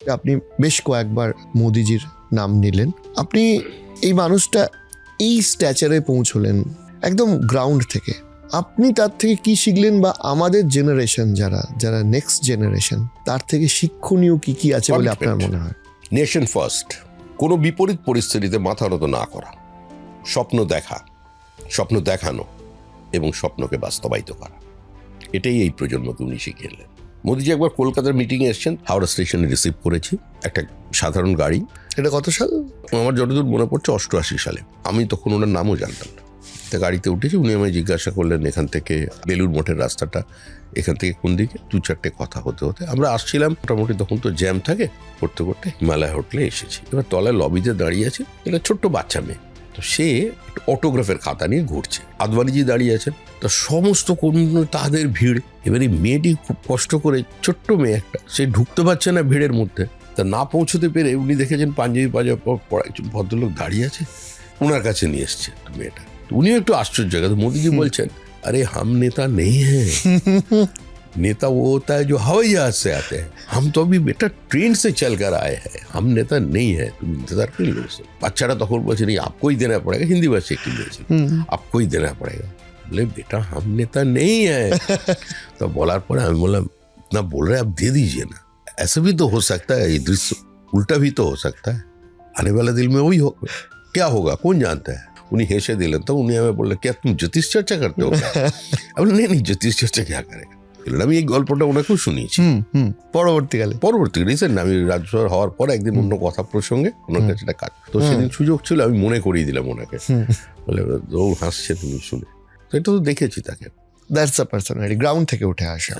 আপনি বেশ কয়েকবার মোদিজির নাম নিলেন, আপনি এই মানুষটা এই স্ট্যাচারে পৌঁছলেন একদম গ্রাউন্ড থেকে, আপনি তার থেকে কি শিখলেন, বা আমাদের জেনারেশন যারা নেক্সট জেনারেশন, তার থেকে শিক্ষণীয় কি কি আছে বলে আপনার মনে হয়? নেশন ফার্স্ট, কোনো বিপরীত পরিস্থিতিতে মাথা নত না করা, স্বপ্ন দেখা, স্বপ্ন দেখানো এবং স্বপ্নকে বাস্তবায়িত করা, এটাই এই প্রজন্মকে উনি শিখিয়ে এলেন। মোদিজি একবার কলকাতার মিটিংয়ে এসছেন, হাওড়া স্টেশনে রিসিভ করেছি একটা সাধারণ গাড়ি। এটা কত সাল? আমার যতদূর মনে পড়ছে 88 সালে। আমি তখন ওনার নামও জানতাম না। তা গাড়িতে উঠেছি, উনি আমায় জিজ্ঞাসা করলেন এখান থেকে বেলুর মঠের রাস্তাটা এখান থেকে কোন দিকে। 2-4টে কথা হতে হতে আমরা আসছিলাম, মোটামুটি তখন তো জ্যাম থাকে, করতে করতে হিমালয় হোটেলে এসেছি। এবার তলায় লবিতে দাঁড়িয়ে আছে একটা ছোট্ট বাচ্চা মেয়ে, তো সে অটোগ্রাফের খাতা নিয়ে ঘুরছে, আদবানিজি দাঁড়িয়ে আছেন, তো সমস্ত কর্মী তাদের ভিড়। এবার এই মেয়েটি খুব কষ্ট করে, ছোট্ট মেয়ে একটা, সে ঢুকতে পারছে না ভিড়ের মধ্যে। তা না পৌঁছতে পেরে উনি দেখেছেন পাঞ্জাবি পাজামা পরা একজন ভদ্রলোক দাঁড়িয়ে আছে, ওনার কাছে নিয়ে এসছে মেয়েটা। উনিও একটু আশ্চর্য, মোদিজি বলছেন আরে হাম নেতা নেই হ্যাঁ, नेता वो होता है जो हवाई जहाज से आते हैं, हम तो अभी बेटा ट्रेन से चल कर आए हैं, हम नेता नहीं है, तुम इंतजार क्यों लो। বাচ্চারা তখন বলছে नहीं आपको ही देना पड़ेगा, हिंदी भाषा की বলছে आपको ही देना पड़ेगा। बोले बेटा हम नेता नहीं है। तो বলার পরে আমি বললাম इतना बोल रहे आप दे दीजिए ना, ऐसा भी तो हो सकता है, ये दृश्य उल्टा भी तो हो सकता है, आने वाला दिल में वही होगा, क्या होगा कौन जानता है। उन्हीं हेसे दिलन, तो उन्हीं हमें बोले क्या तुम ज्योतिष चर्चा करते हो? अब नहीं ज्योतिष चर्चा क्या करेगा। আমি এই গল্পটা ওনাকেও শুনিয়েছি পরবর্তীকালে রিসেন্ট আমি রাজ্যসভার হওয়ার পর একদিন অন্য কথা প্রসঙ্গে ওনার কাছে একটা কাজ, তো সেদিন সুযোগ ছিল, আমি মনে করিয়ে দিলাম ওনাকে। বলে ও হাসছে তুমি শুনে, তো এটা তো দেখেছি তাকে। দ্যাটস আ পার্সোনালিটি, গ্রাউন্ড থেকে উঠে আসা।